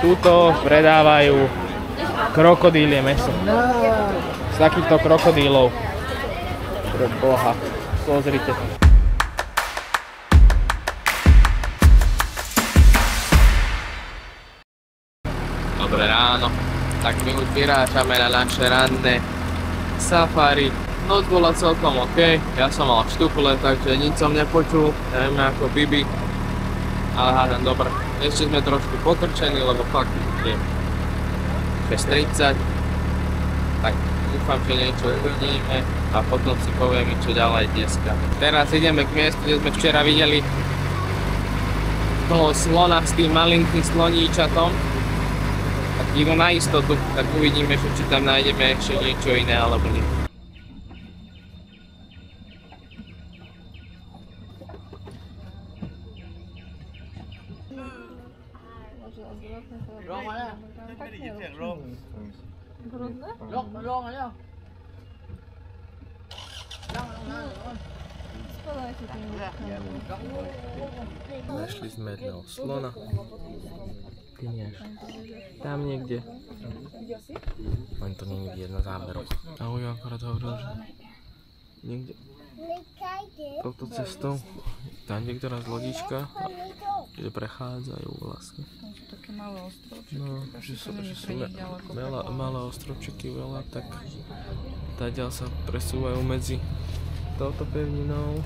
Tuto predávajú krokodílie mäso. Z takýchto krokodílov. Pre Boha, pozrite. Dobré ráno. Tak my už vyrážame na naše ranné safari. Noc bola celkom OK, ja som mal štúpule, takže nič som nepočul, neviem ako Bibi. Ale hádam dobre, ešte sme trošku pokrčení, lebo fakt je 6:30. Tak dúfam, že niečo uvidíme a potom si povieme, čo ďalej dneska. Teraz ideme k miestu, kde sme včera videli toho slona s tým malinkým sloníčatom. Tak ideme na istotu, tak uvidíme, či tam nájdeme ešte niečo iné alebo nie. Našli sme jedného slona. Ty nie. Tam niekde. Len to nie je vidieť na záberoch. A Ujo akorát hovoril, že niekde touto cestou tam niekde raz lodička, kde prechádzajú vlastne. Také malé ostrovčeky. No, že sú malé ostrovčeky veľa, tak táďal sa presúvajú medzi touto pevninou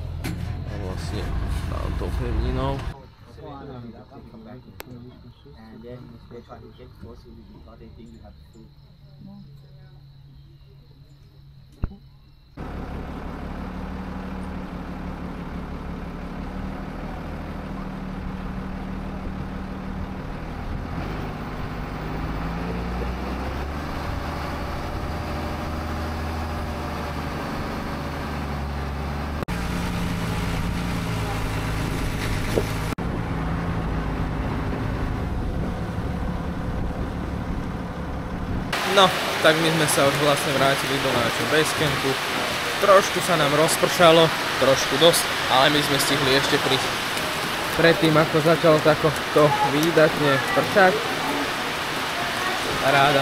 a vlastne touto pevninou. No, tak my sme sa už vlastne vrátili do nášho basecampu. Trošku sa nám rozpršalo, trošku dosť, ale my sme stihli ešte prísť predtým, ako začalo takto výdatne pršať. Paráda.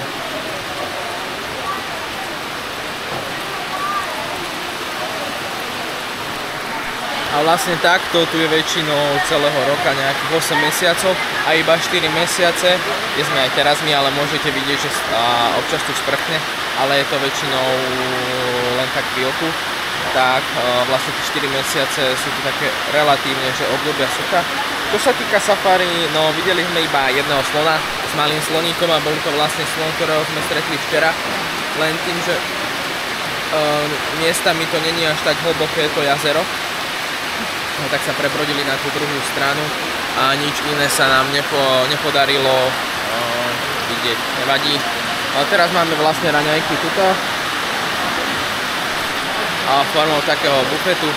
A vlastne takto tu je väčšinou celého roka nejakých 8 mesiacov a iba 4 mesiace, kde sme aj teraz my, ale môžete vidieť, že občas tu sprchne, ale je to väčšinou len tak chvíľku. Tak vlastne tie 4 mesiace sú tu také relatívne, že obdobia sucha. Čo sa týka safari, no videli sme iba jedného slona s malým sloníkom a bol to vlastne slon, ktorého sme stretli včera. Len tým, že miestami to není až tak hlboké to jazero. No, tak sa prebrodili na tú druhú stranu a nič iné sa nám nepodarilo vidieť, nevadí. Ale teraz máme vlastne raňajky tuto a formou takého bufetu,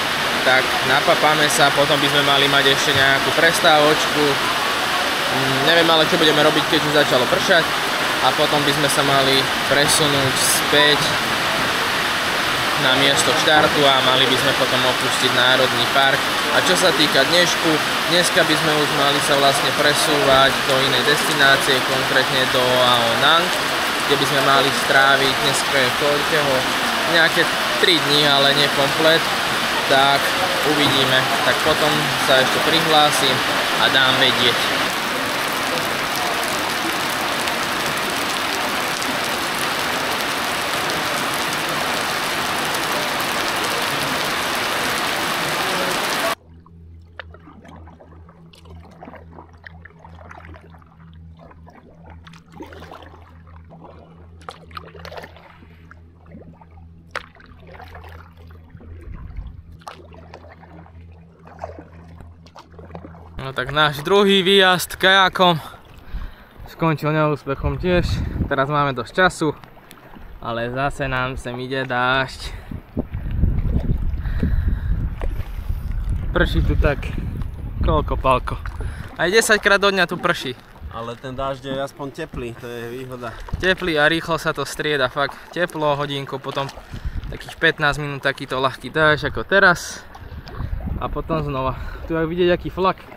tak napapáme sa, potom by sme mali mať ešte nejakú prestávočku. Neviem ale čo budeme robiť, keď už začalo pršať a potom by sme sa mali presunúť späť na miesto štartu a mali by sme potom opustiť Národný park. A čo sa týka dnešku, dneska by sme už mali sa vlastne presúvať do inej destinácie, konkrétne do Ao Nang, kde by sme mali stráviť dneska je koľkého, nejaké 3 dní, ale nie komplet. Tak uvidíme, tak potom sa ešte prihlásim a dám vedieť. No tak náš druhý výjazd kajakom skončil neúspechom tiež. Teraz máme dosť času, ale zase nám sem ide dážď. Prší tu tak koľko palko. Aj 10 krát do dňa tu prší. Ale ten dážď je aspoň teplý, to je výhoda. Teplý a rýchlo sa to strieda, fakt teplo, hodinku, potom takých 15 minút takýto ľahký dážď ako teraz. A potom znova. Tu aj vidieť aký flak.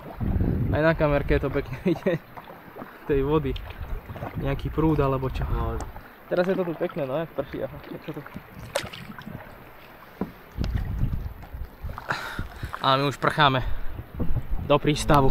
Aj na kamerke je to pekne vidieť tej vody. nejaký prúd alebo čo. No. Teraz je to tu pekné, no jak prší. Aha. A my už prcháme do prístavu.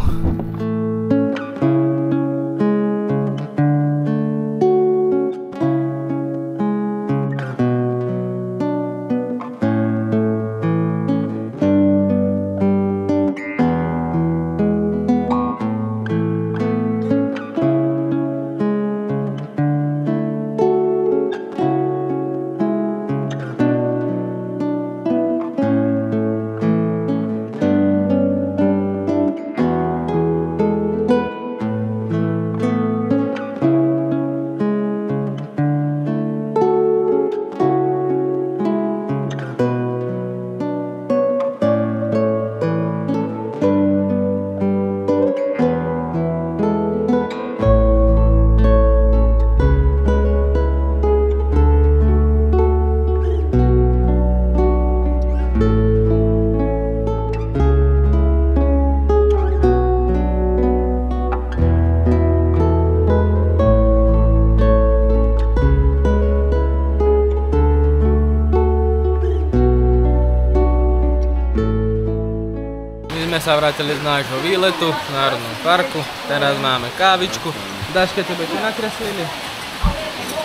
Sa vrátili z nášho výletu v Národnom parku. Teraz máme kávičku. Dáška, tebe čo nakreslili?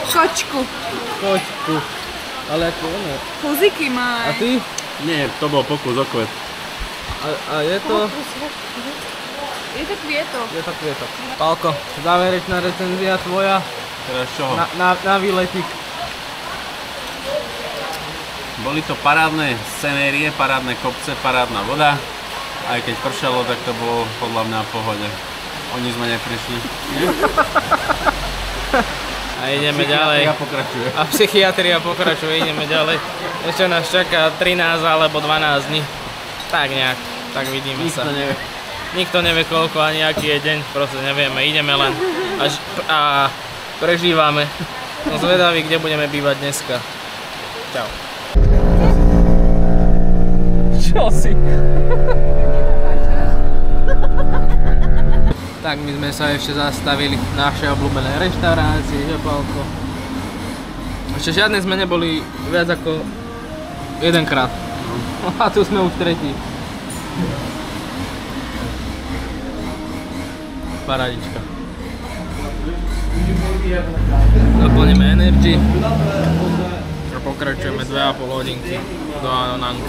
Kočku. Kočku. Ale ako ono? Koziky má. A ty? Nie, to bol pokus o kvet. A je to? Je to kvietok. Je to kvietok. Pálko, záverečná recenzia tvoja. Teraz čoho? Na výletik. Boli to parádne scenérie, parádne kopce, parádna voda. Aj keď pršalo, tak to bolo podľa mňa v pohode. Oni sme neprišli. Nie? A ideme ďalej. Pokračuje. A psychiatria pokračuje, ideme ďalej. Ešte nás čaká 13 alebo 12 dní. Tak nejak, tak vidíme sa. Nikto nevie koľko, ani aký je deň, proste nevieme, ideme len a prežívame. No zvedaví, kde budeme bývať dneska. Čau. Čo si? Tak my sme sa ešte zastavili v našej obľúbenej reštaurácii, že Pálko? Ešte žiadne sme neboli viac ako jedenkrát. A tu sme už tretí. Paradička. Doplníme energy a pokračujeme 2,5 hodinky do Anong.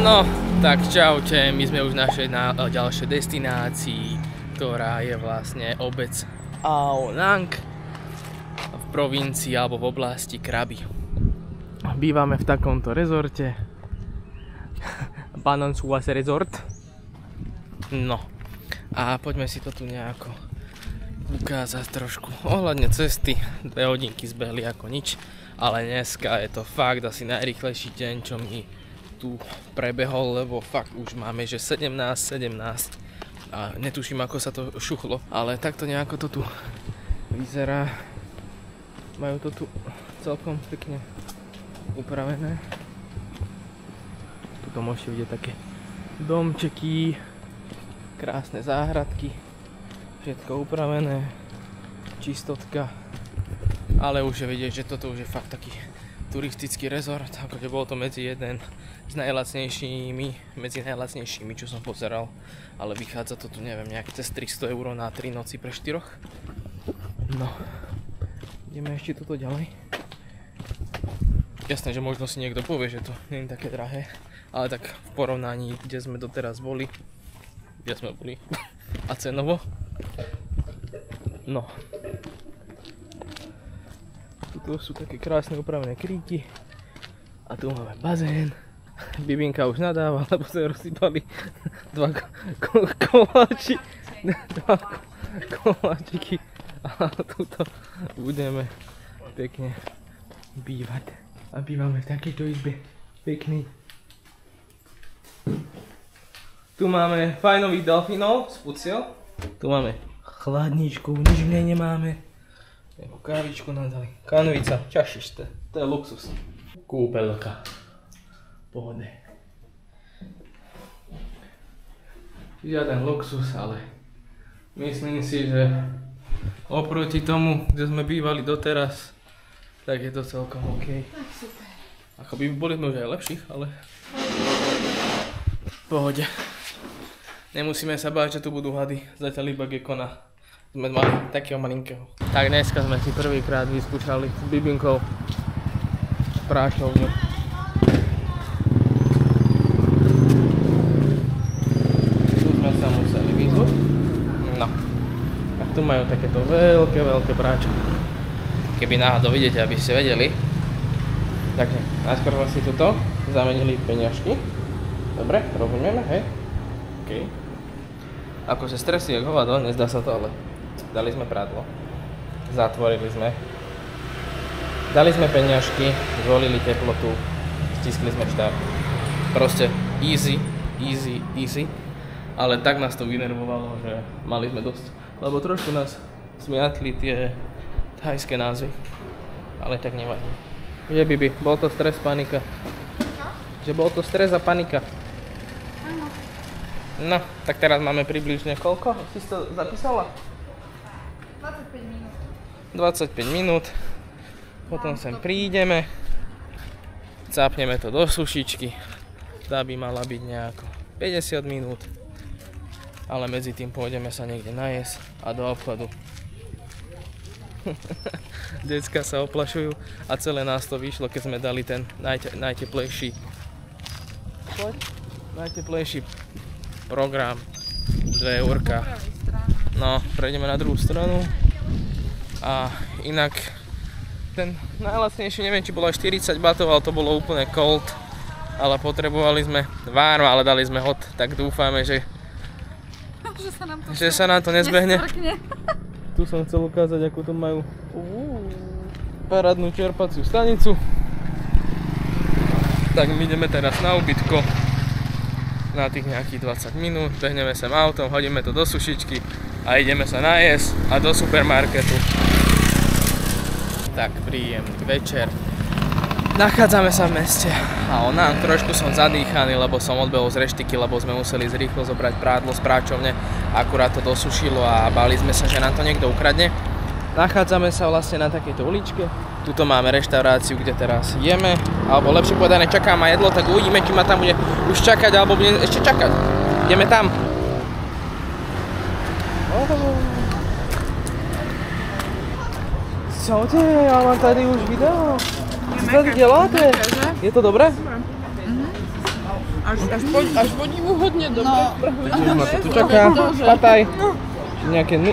No, tak čaute, my sme už v našej ďalšej destinácii, ktorá je vlastne obec Ao Nang v provincii alebo v oblasti Krabi. Bývame v takomto rezorte, Banan Suas Resort. No, a poďme si to tu nejako ukázať trošku ohľadne cesty. 2 hodinky zbehli ako nič, ale dneska je to fakt asi najrýchlejší deň, čo mi tu prebehol, lebo fakt už máme, že 17 a netuším, ako sa to šuchlo, ale takto nejako to tu vyzerá. Majú to tu celkom pekne upravené. Tuto môžete vidieť také domčeky, krásne záhradky, všetko upravené, čistotka, ale už je vidieť, že toto už je fakt taký turistický rezort, akože bol to medzi najlacnejšími, čo som pozeral, ale vychádza to tu, neviem, nejak cez 300 € na 3 noci pre 4. No, ideme ešte toto ďalej. Jasné, že možno si niekto povie, že to nie je také drahé, ale tak v porovnaní, kde sme doteraz boli, a cenovo, no. Tu sú také krásne upravené kríky a tu máme bazén. Bibinka už nadáva, lebo sa rozsypali dva koláčiky a tuto budeme pekne bývať. A bývame v takejto izbe pekný. Tu máme fajnových delfínov z Pucil. Tu máme chladničku, nič v nej nemáme. Kávičku nám dali. Kanvica, čašište, to je luxus. Kúpeľka. Pohode. Žiaden luxus, ale myslím si, že oproti tomu, kde sme bývali doteraz, tak je to celkom OK. Super. Ako by boli sme už aj lepších, ale v pohode. Nemusíme sa báť, že tu budú hady. Zatiaľ iba gekona. Sme mali takého malinkého. Tak dneska sme si prvýkrát vyskúšali s Bibinkou prášovňu. Tu sme sa museli vyzúť. No. A tu majú takéto veľké práčky. Keby náhodou vidíte, aby ste vedeli. Takže najskôr sme si tuto zamenili peňažky. Dobre, rozumieme, hej? OK. Akože stresí jak hovado, nezdá sa to, ale dali sme prádlo. Zatvorili sme. Dali sme peňažky, zvolili teplotu, stiskli sme štart. Proste easy. Ale tak nás to vynervovalo, že mali sme dosť. Lebo trošku nás smiatli tie thajské názvy. Ale tak nevadí. Že Bibi, bol to stres, panika? Že bol to stres a panika? Áno. No, tak teraz máme približne koľko? Si to zapísala? 25 minút. 25 minút. Potom sem prídeme. Cápneme to do sušičky. Tá by mala byť nejako 50 minút. Ale medzi tým pôjdeme sa niekde najesť a do obchodu. Decka sa oplašujú a celé nás to vyšlo, keď sme dali ten najteplejší program. 2 eurka. No, prejdeme na druhú stranu. A inak ten najlacnejší, neviem, či bolo aj 40 batov, ale to bolo úplne cold. Ale potrebovali sme warm, ale dali sme hot, tak dúfame, že sa nám to nezbehne. Tu som chcel ukázať, ako tu majú parádnu čerpaciu stanicu. Tak my ideme teraz na ubytko na tých nejakých 20 minút, behneme sem autom, hodíme to do sušičky a ideme sa najesť a do supermarketu. Tak príjemný večer. Nachádzame sa v meste a trošku som zadýchaný, lebo som odbehol z reštiky, lebo sme museli rýchlo zobrať prádlo z práčovne. Akurát to dosušilo a báli sme sa, že nám to niekto ukradne. Nachádzame sa vlastne na takejto uličke. Tuto máme reštauráciu, kde teraz jeme, alebo lepšie povedané čaká ma jedlo, tak uvidíme, či ma tam bude už čakať, alebo bude ešte čakať. Ideme tam. Čaute, ja mám tady už video. Co děláte? Je to dobré? Až po divu hodně dobré. Už ma to tu čaká. Pataj.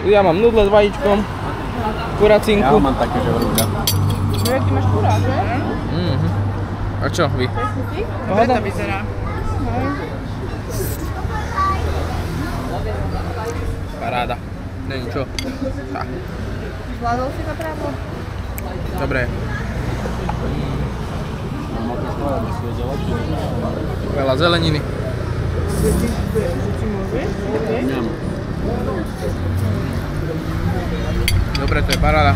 Ja mám nudle s vajíčkom. Kuracinku. Ja mám také, že vrúka. Ty máš kurát, že? A čo vy? Dobre to vyzerá. Paráda. Není čo. Zvládol si to právo? Dobre. Veľa zeleniny. Dobre, to je paráda.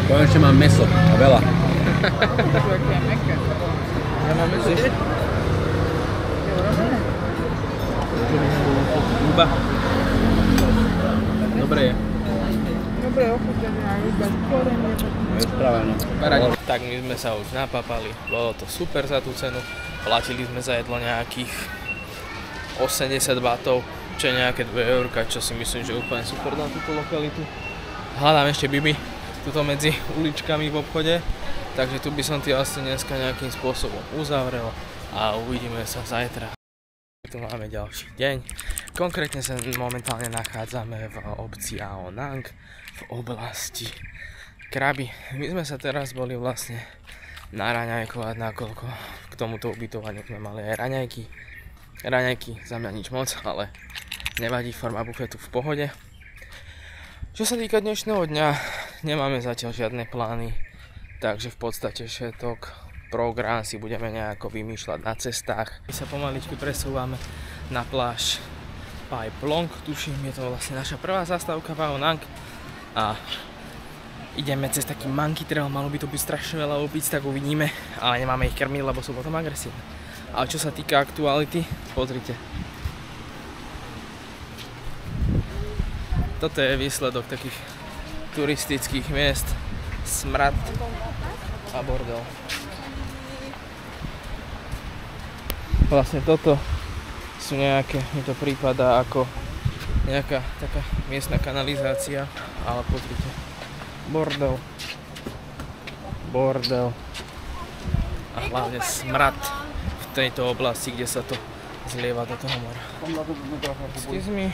Konečne mám mäso a veľa. Ja mám mäso. Huba. Dobre je. Dobre, ochutené aj iba korenie. Je spravené. Tak my sme sa už napapali, bolo to super za tú cenu. Platili sme za jedlo nejakých 80 batov, čo je nejaké 2 eurka, čo si myslím, že je úplne super na túto lokalitu. Hľadám ešte Bibi, tuto medzi uličkami v obchode, Takže tu by som ti asi dneska nejakým spôsobom uzavrel a uvidíme sa zajtra. Tu máme ďalší deň. Konkrétne sa momentálne nachádzame v obci Ao Nang v oblasti Krabi. My sme sa teraz boli vlastne naraňajkovať, nakoľko k tomuto ubytovaniu sme mali aj raňajky. Raňajky za mňa nič moc, ale nevadí, forma bufetu v pohode. Čo sa týka dnešného dňa, nemáme zatiaľ žiadne plány, takže v podstate všetok program si budeme nejako vymýšľať na cestách. My sa pomaličky presúvame na pláž Pai Plong, tuším, je to vlastne naša prvá zastávka v Ao Nang a ideme cez taký monkey trail, malo by to byť strašne veľa opic, tak uvidíme, ale nemáme ich krmiť, lebo sú potom agresívne. Ale čo sa týka aktuality, pozrite. Toto je výsledok takých turistických miest, smrad a bordel. Vlastne toto sú nejaké, mi to prípada ako nejaká taká miestna kanalizácia, ale pozrite, bordel, bordel a hlavne smrad v tejto oblasti, kde sa to zlieva do toho mora. Excuse me,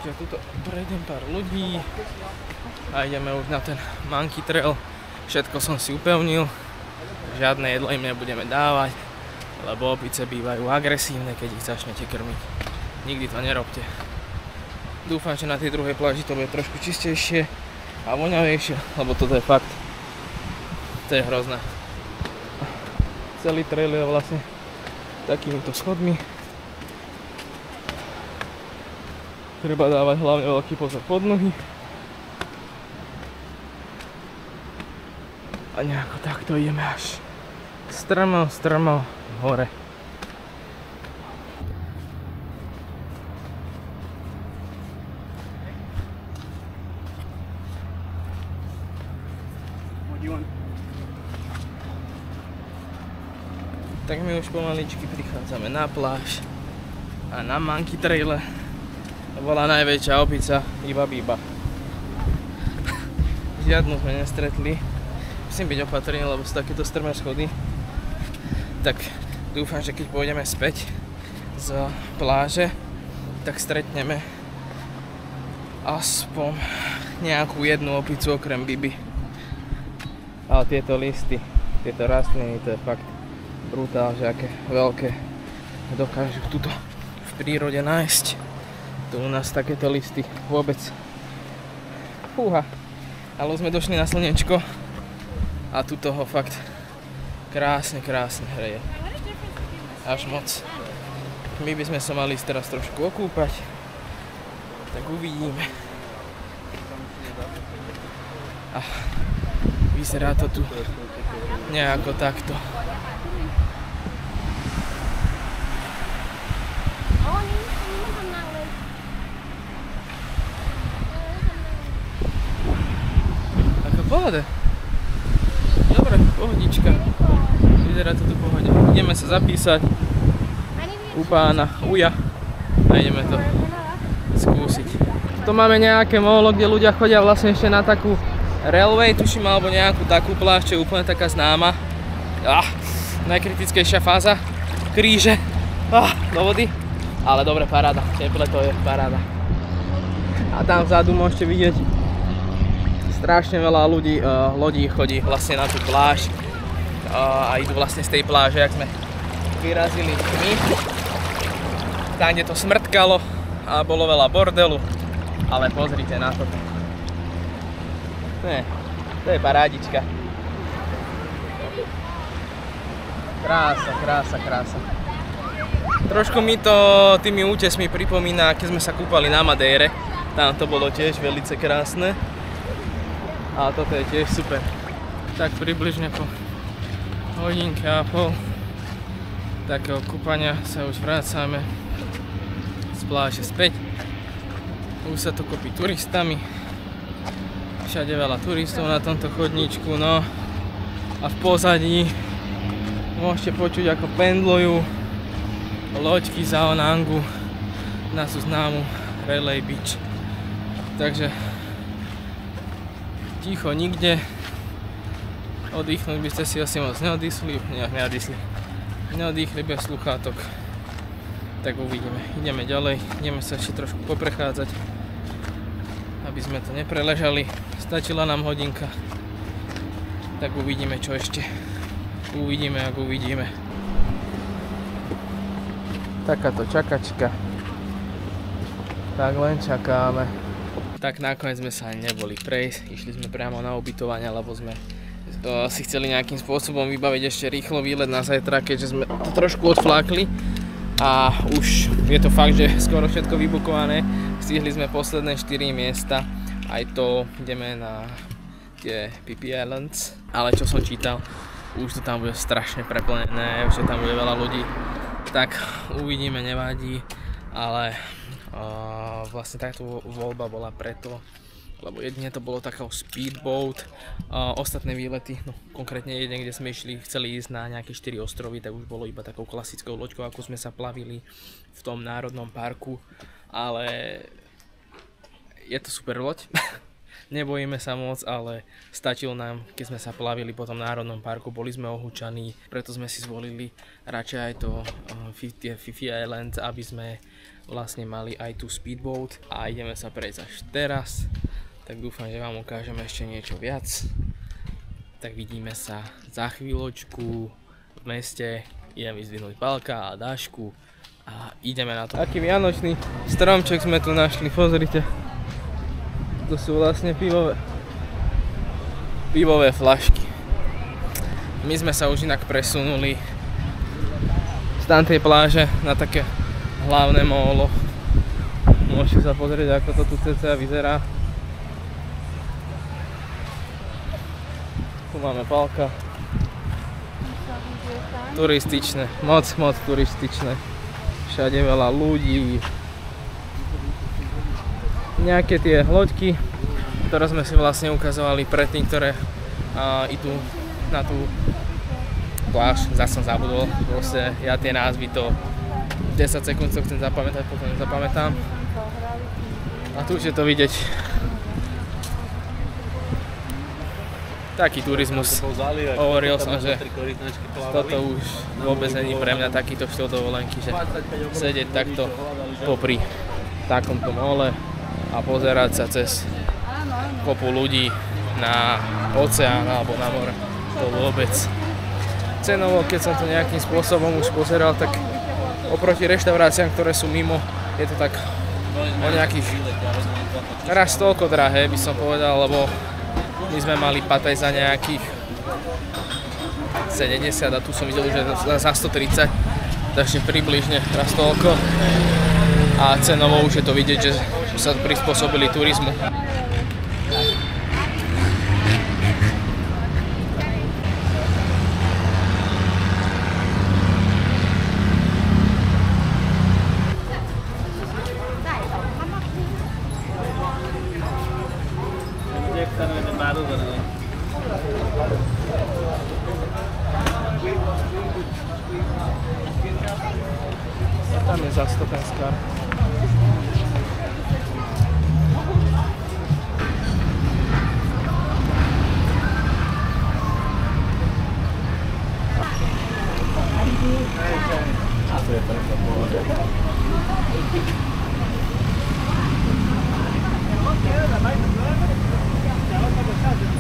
takže tuto prejdem pár ľudí a ideme už na ten monkey trail. Všetko som si upevnil, žiadne jedlo im nebudeme dávať, lebo opice bývajú agresívne, keď ich začnete krmiť. Nikdy to nerobte. Dúfam, že na tej druhej pláži to bude trošku čistejšie a voňavejšie, lebo toto je fakt, to je hrozné. Celý trail je vlastne takýmito schodmi. Treba dávať hlavne veľký pozor pod nohy. A nejako takto ideme až strmo hore. Tak my už pomaličky prichádzame na pláž a na monkey traile bola najväčšia opica iba Biba. Žiadnu sme nestretli. Musím byť opatrný, lebo sú takéto strmé schody. Tak dúfam, že keď pôjdeme späť z pláže, tak stretneme aspoň nejakú jednu opicu okrem Biby. Ale tieto listy, tieto rastliny, to je fakt brutál, že aké veľké dokážu tuto v prírode nájsť. Tu u nás takéto listy vôbec. Fúha. Ale sme došli na slnečko a tu toho fakt krásne hreje. Až moc. My by sme sa mali teraz trošku okúpať. Tak uvidíme. A vyzerá to tu nejako takto. Pohode. Dobre, pohodička. Vyzerá to tu pohode. Ideme sa zapísať u pána Uja a ideme to skúsiť. Tu máme nejaké molo, kde ľudia chodia vlastne ešte na takú railway, tuším, alebo nejakú takú pláž, čo je úplne taká známa. Najkritickejšia fáza. Kríže. Do vody. Ale dobre, paráda. Teple to je, paráda. A tam vzadu môžete vidieť strašne veľa lodí chodí vlastne na tú pláž a idú vlastne z tej pláže, jak sme vyrazili my. Tam, kde to smrtkalo a bolo veľa bordelu, ale pozrite na to. To je parádička. Krása. Trošku mi to tými útesmi pripomína, keď sme sa kúpali na Madére. Tam to bolo tiež veľce krásne. A toto je tiež super. Tak približne po hodinke a pol takého kúpania sa už vracame z pláže späť. Už sa to kopí turistami. Všade veľa turistov na tomto chodníčku, no a v pozadí môžete počuť, ako pendlujú loďky z Ao Nangu na tú známu Railway Beach. Takže ticho nikde, Oddychnúť by ste si asi moc neoddychli bez sluchátok. Tak uvidíme. Ideme ďalej, ideme sa ešte trošku poprechádzať, aby sme to nepreležali. Stačila nám hodinka. Tak uvidíme, čo ešte. Uvidíme, ak uvidíme. Takáto čakačka. Tak len čakáme. Tak nakoniec sme sa ani neboli prejsť. Išli sme priamo na ubytovanie, lebo sme si chceli nejakým spôsobom vybaviť ešte rýchlo výlet na zajtra, keďže sme to trošku odflákli. A už je to fakt, že skoro všetko vybukované. Stihli sme posledné 4 miesta. Aj to ideme na tie PP Islands. Ale čo som čítal, už to tam bude strašne preplnené, že tam bude veľa ľudí. Tak uvidíme, nevadí. Ale vlastne táto voľba bola preto, lebo jedine to bolo takého speedboat, ostatné výlety, no konkrétne jeden, kde sme chceli ísť na nejaké 4 ostrovy, tak už bolo iba takou klasickou loďkou, ako sme sa plavili v tom národnom parku, ale je to super loď, nebojíme sa moc, ale stačilo nám, keď sme sa plavili po tom národnom parku, boli sme ohúčaní, preto sme si zvolili radšej aj to Fifi Island, aby sme vlastne mali aj tú speedboat a ideme sa prejsť až teraz. Tak dúfam, že vám ukážeme ešte niečo viac. Tak vidíme sa za chvíľočku v meste. Idem vyzdvihnúť Pálka a Dášku a ideme na to. Taký vianočný stromček sme tu našli, pozrite. To sú vlastne pivové flašky. My sme sa už inak presunuli z tamtej pláže na také hlavné mólo. Môžete sa pozrieť, ako to tu cca vyzerá. Tu máme Pálka. Turističné, moc turističné. Všade veľa ľudí. Nejaké tie loďky, ktoré sme si vlastne ukazovali predtým, ktoré idú na tú pláž. Zase som zabudol. Proste ja tie názvy to 10 sekúnd chcem zapamätať, potom nezapamätám. A tu už je to vidieť. Taký turizmus. Hovoril som, že toto už vôbec není pre mňa takýto štýl dovolenky, že sedieť takto popri takomto mole a pozerať sa cez kopu ľudí na oceán alebo na more. To vôbec. Cenovo, keď som to nejakým spôsobom už pozeral, tak oproti reštauráciám, ktoré sú mimo, je to tak o nejakých raz toľko drahé, by som povedal, lebo my sme mali pataj za nejakých 70 a tu som videl, že za 130, takže približne raz toľko. A cenovo už je to vidieť, že sa prispôsobili turizmu. Tam je zastopen skár.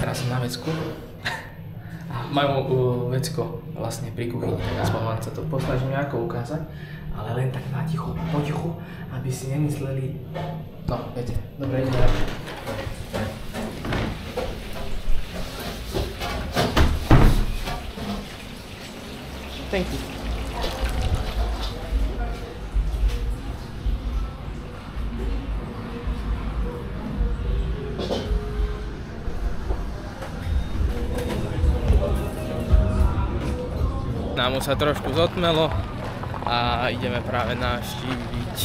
Teraz som na vecku. Majú vecko vlastne pri kuchyni, tak aspoň vám sa to posnažím nejako ukázať, ale len tak naticho, potichu, aby si nemysleli, no viete, dobre, ideme radšej. Thank you. Nám sa trošku zotmelo a ideme práve navštíviť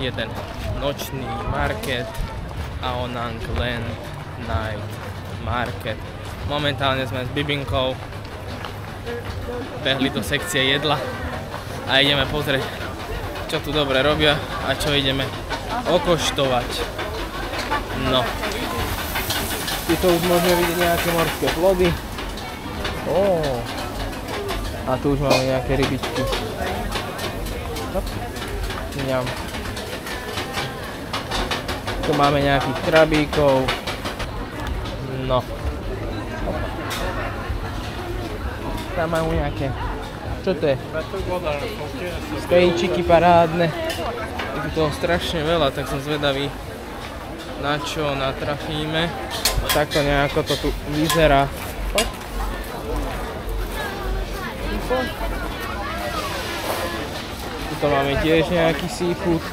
jeden nočný market, Aonang Land Night Market. Momentálne sme s Bibinkou behli do sekcie jedla a ideme pozrieť, čo tu dobre robia a čo ideme okoštovať. No. Tu už môžeme vidieť nejaké morské plody. A tu už máme nejaké rybičky. Mňam. Tu máme nejakých krabíkov. No. Tam majú nejaké. Čo to je? Skejčiky parádne. Je tu toho strašne veľa, tak som zvedavý, na čo natrafíme. Takto nejako to tu vyzerá. Tuto máme tiež nejaký seafood.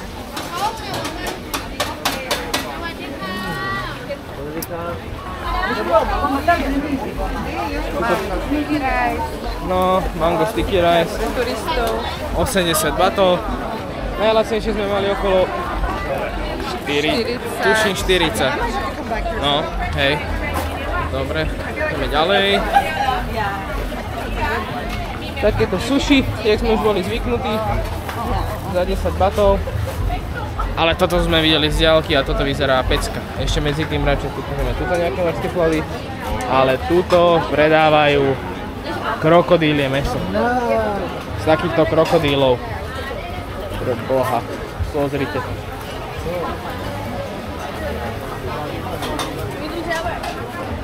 No, mango sticky rice. 80 batov. Najlacnejšie sme mali okolo 4, tuším 40. No, hej. Dobre, ideme ďalej. Takéto sushi, jak sme už boli zvyknutí. Za 10 batov. Ale toto sme videli z diaľky a toto vyzerá pecka. Ešte medzi tým radšej kúpime tuto nejaké morské plody. Ale tuto predávajú krokodílie mäso. Z takýchto krokodílov. Pre Boha, pozrite.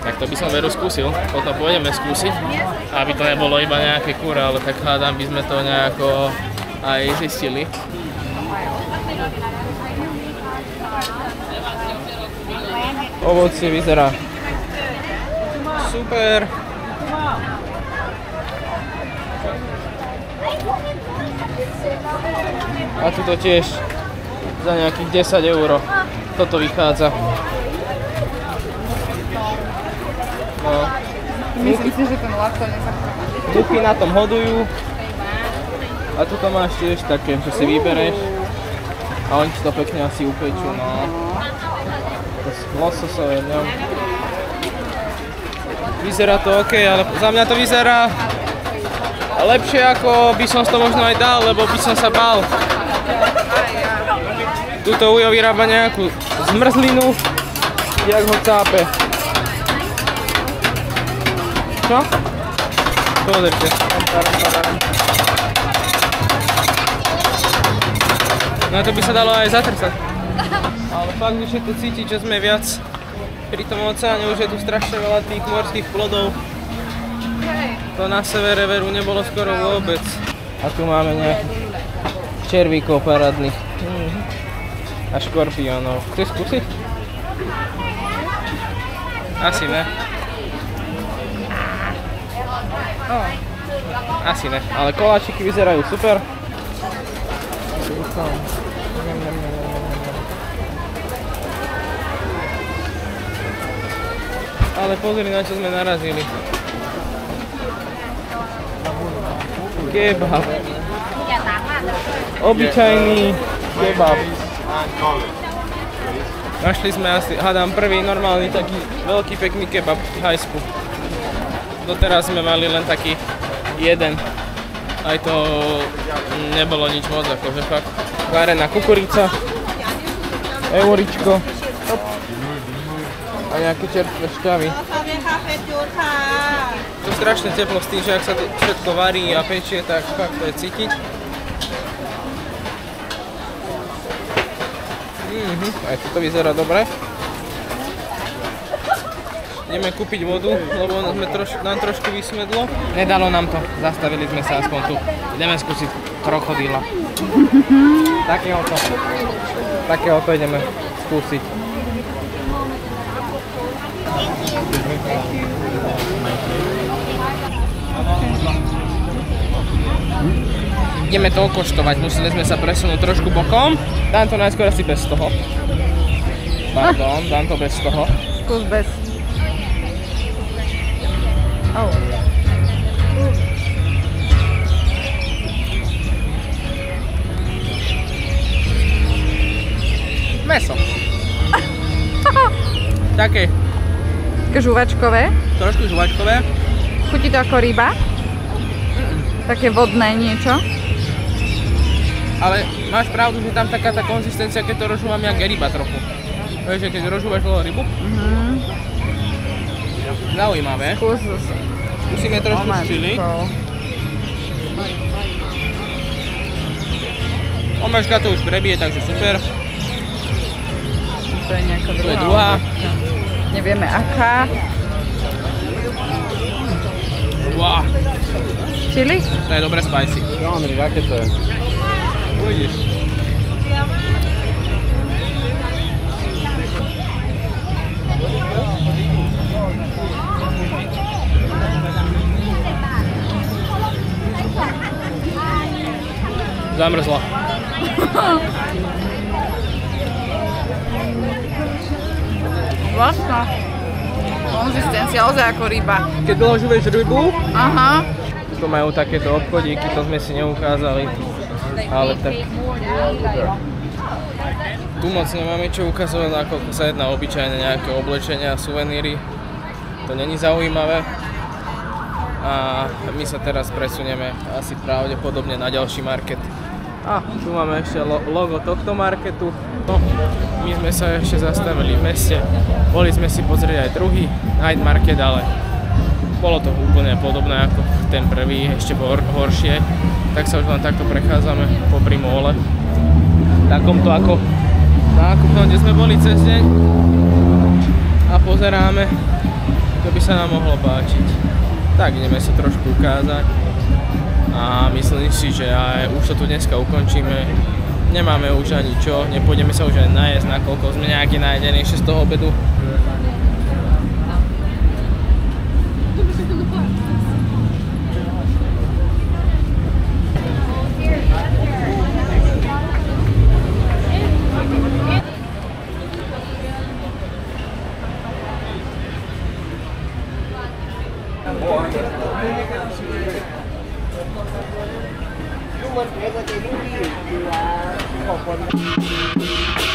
Tak to by som veru skúsil, potom pôjdeme skúsiť, aby to nebolo iba nejaké kúra, ale tak hádam by sme to nejako aj zistili. Ovocie vyzerá super. A tuto tiež za nejakých 10 € toto vychádza. No. Myslím si, že ten lato nezachráni. Muchy na tom hodujú. A tuto máš tiež také, že si vybereš. A oni ti to pekne asi upečú, no. To je lososové, ňam. Vyzerá to OK, ale za mňa to vyzerá lepšie, ako by som to možno aj dal, lebo by som sa bál. Tuto Ujo vyrába nejakú zmrzlinu, jak ho cápe. Čo? Pozrite. No to by sa dalo aj zatrsať. Ale fakt už je to cítiť, že sme viac pri tom oceáne, už je tu strašne veľa tých morských plodov. To na severe veru nebolo skoro vôbec. A tu máme nejakých červíkov parádnych. A škorpiónov. Chceš skúsiť? Asi ne. Asi ne, ale koláčiky vyzerajú super. Ale pozri, na čo sme narazili. Kebab. Obyčajný kebab. Našli sme asi, hádam, prvý normálny taký veľký pekný kebab v Thajsku. Doteraz sme mali len taký jeden. Aj to nebolo nič moc, akože fakt. Varená kukurica, euričko a nejaké čerstvé šťavy. To je strašne teplo s tým, že ak sa to všetko varí a pečie, tak fakt to je cítiť. Aj toto vyzerá dobre. Ideme kúpiť vodu, lebo nám trošku vysmedlo. Nedalo nám to, zastavili sme sa aspoň tu. Ideme skúsiť krokodíla. Takéhoto ideme skúsiť. Ideme to okoštovať, museli sme sa presunúť trošku bokom. Dám to najskôr asi bez toho. Pardon, dám to bez toho. Skús bez. Oh. Mäso. Také. Také žuvačkové. Trošku žuvačkové. Chutí to ako ryba. Také vodné niečo. Ale máš pravdu, že tam taká tá konzistencia, keď to rozžúvam, jak ryba trochu. Vieš, že keď rozžúvaš rybu? Zaujímavé. Skús. Musíme trošku čili. Omáčka to už prebije, takže super. To je nejaká druhá. To je druhá. Nevieme aká. Wow. Čili? To je dobré spicy. Jo, Andrej, aké to je? Uvidíš. Zamrzla. Vlastná. Konzistencia ozaj ako ryba. Keď dlho žuješ rybu, Aha. tu majú takéto obchodíky, to sme si neukázali. Ale tak... Tu moc nemáme čo ukazovať, nakoľko sa jedná obyčajne nejaké oblečenia a suveníry. To není zaujímavé. A my sa teraz presunieme asi pravdepodobne na ďalší market. A tu máme ešte logo tohto marketu. No, my sme sa ešte zastavili v meste. Boli sme si pozrieť aj druhý night market, ale bolo to úplne podobné ako ten prvý, ešte horšie. Tak sa už len takto prechádzame popri móle. Takomto ako nákupnom, kde sme boli cez deň. A pozeráme, to by sa nám mohlo páčiť. Tak ideme sa trošku ukázať. A myslím si, že aj už to tu dneska ukončíme. Nemáme už ani čo, nepôjdeme sa už ani najesť, nakoľko sme nejaký najedenejšie z toho obedu. Hãy subscribe cho kênh Ghiền Mì Gõ để không bỏ lỡ những video hấp dẫn.